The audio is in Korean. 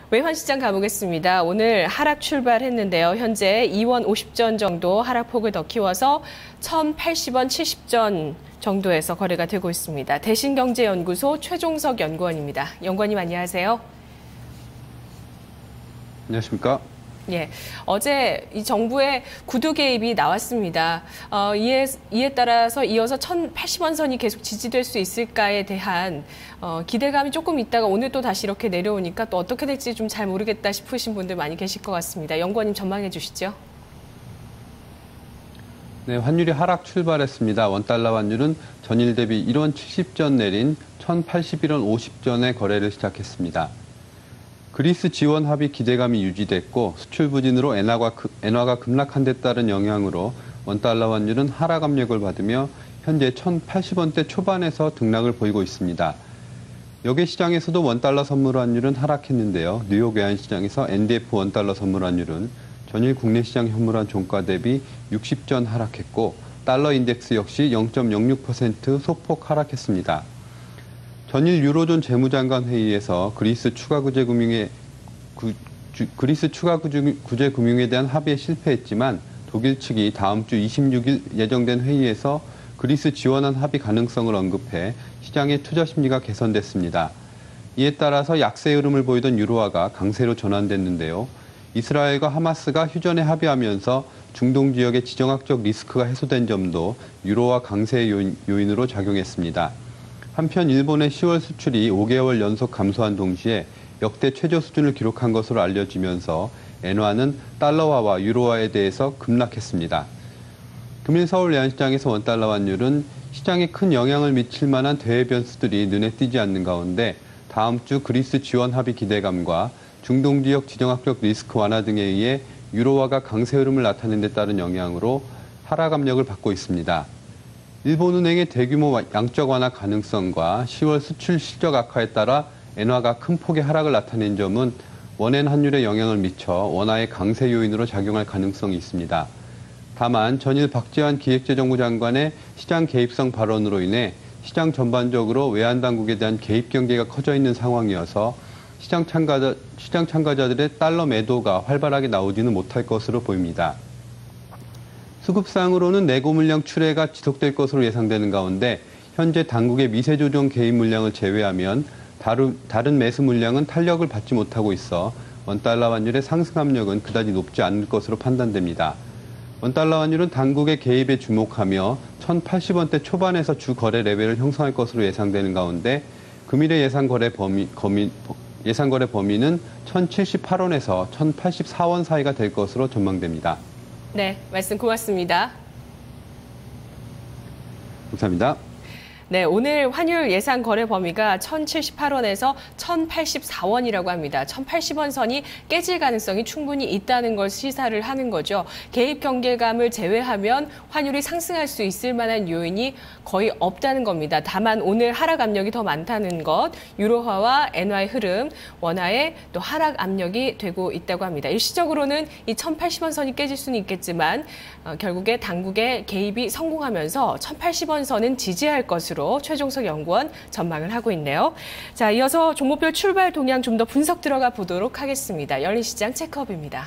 외환시장 가보겠습니다. 오늘 하락 출발했는데요. 현재 2원 50전 정도 하락폭을 더 키워서 1,080원 70전 정도에서 거래가 되고 있습니다. 대신경제연구소 최종석 연구원입니다. 연구원님 안녕하세요. 안녕하십니까? 예, 어제 이 정부의 구두 개입이 나왔습니다. 이에 따라서 이어서 1,080원 선이 계속 지지될 수 있을까에 대한 기대감이 조금 있다가 오늘 또 다시 이렇게 내려오니까 또 어떻게 될지 좀 잘 모르겠다 싶으신 분들 많이 계실 것 같습니다. 연구원님 전망해 주시죠. 네, 환율이 하락 출발했습니다. 원달러 환율은 전일 대비 1원 70전 내린 1,081원 50전에 거래를 시작했습니다. 그리스 지원 합의 기대감이 유지됐고 수출 부진으로 엔화가 급락한 데 따른 영향으로 원달러 환율은 하락 압력을 받으며 현재 1,080원대 초반에서 등락을 보이고 있습니다. 역외 시장에서도 원달러 선물 환율은 하락했는데요. 뉴욕 외환시장에서 NDF 원달러 선물 환율은 전일 국내 시장 현물환 종가 대비 60전 하락했고 달러 인덱스 역시 0.06% 소폭 하락했습니다. 전일 유로존 재무장관 회의에서 그리스 추가 구제 금융에 대한 합의에 실패했지만 독일 측이 다음 주 26일 예정된 회의에서 그리스 지원안 합의 가능성을 언급해 시장의 투자 심리가 개선됐습니다. 이에 따라서 약세 흐름을 보이던 유로화가 강세로 전환됐는데요. 이스라엘과 하마스가 휴전에 합의하면서 중동 지역의 지정학적 리스크가 해소된 점도 유로화 강세의 요인으로 작용했습니다. 한편 일본의 10월 수출이 5개월 연속 감소한 동시에 역대 최저 수준을 기록한 것으로 알려지면서 엔화는 달러화와 유로화에 대해서 급락했습니다. 금일 서울 외환시장에서 원달러 환율은 시장에 큰 영향을 미칠 만한 대외 변수들이 눈에 띄지 않는 가운데 다음 주 그리스 지원 합의 기대감과 중동 지역 지정학적 리스크 완화 등에 의해 유로화가 강세 흐름을 나타낸 데 따른 영향으로 하락 압력을 받고 있습니다. 일본은행의 대규모 양적 완화 가능성과 10월 수출 실적 악화에 따라 엔화가 큰 폭의 하락을 나타낸 점은 원엔 환율에 영향을 미쳐 원화의 강세 요인으로 작용할 가능성이 있습니다. 다만 전일 박지원 기획재정부 장관의 시장 개입성 발언으로 인해 시장 전반적으로 외환당국에 대한 개입 경계가 커져 있는 상황이어서 시장 참가자들의 달러 매도가 활발하게 나오지는 못할 것으로 보입니다. 수급상으로는 내고 물량 출회가 지속될 것으로 예상되는 가운데 현재 당국의 미세 조정 개입 물량을 제외하면 다른 매수 물량은 탄력을 받지 못하고 있어 원달러 환율의 상승 압력은 그다지 높지 않을 것으로 판단됩니다. 원달러 환율은 당국의 개입에 주목하며 1,080원대 초반에서 주 거래 레벨을 형성할 것으로 예상되는 가운데 금일의 예상 거래 범위는 1,078원에서 1,084원 사이가 될 것으로 전망됩니다. 네, 말씀 고맙습니다. 감사합니다. 네, 오늘 환율 예상 거래 범위가 1,078원에서 1,084원이라고 합니다. 1,080원 선이 깨질 가능성이 충분히 있다는 걸 시사를 하는 거죠. 개입 경계감을 제외하면 환율이 상승할 수 있을 만한 요인이 거의 없다는 겁니다. 다만 오늘 하락 압력이 더 많다는 것, 유로화와 엔화의 흐름, 원화의 또 하락 압력이 되고 있다고 합니다. 일시적으로는 이 1,080원 선이 깨질 수는 있겠지만 결국에 당국의 개입이 성공하면서 1,080원 선은 지지할 것으로 최종석 연구원 전망을 하고 있네요. 자, 이어서 종목별 출발 동향 좀 더 분석 들어가 보도록 하겠습니다. 열린시장 체크업입니다.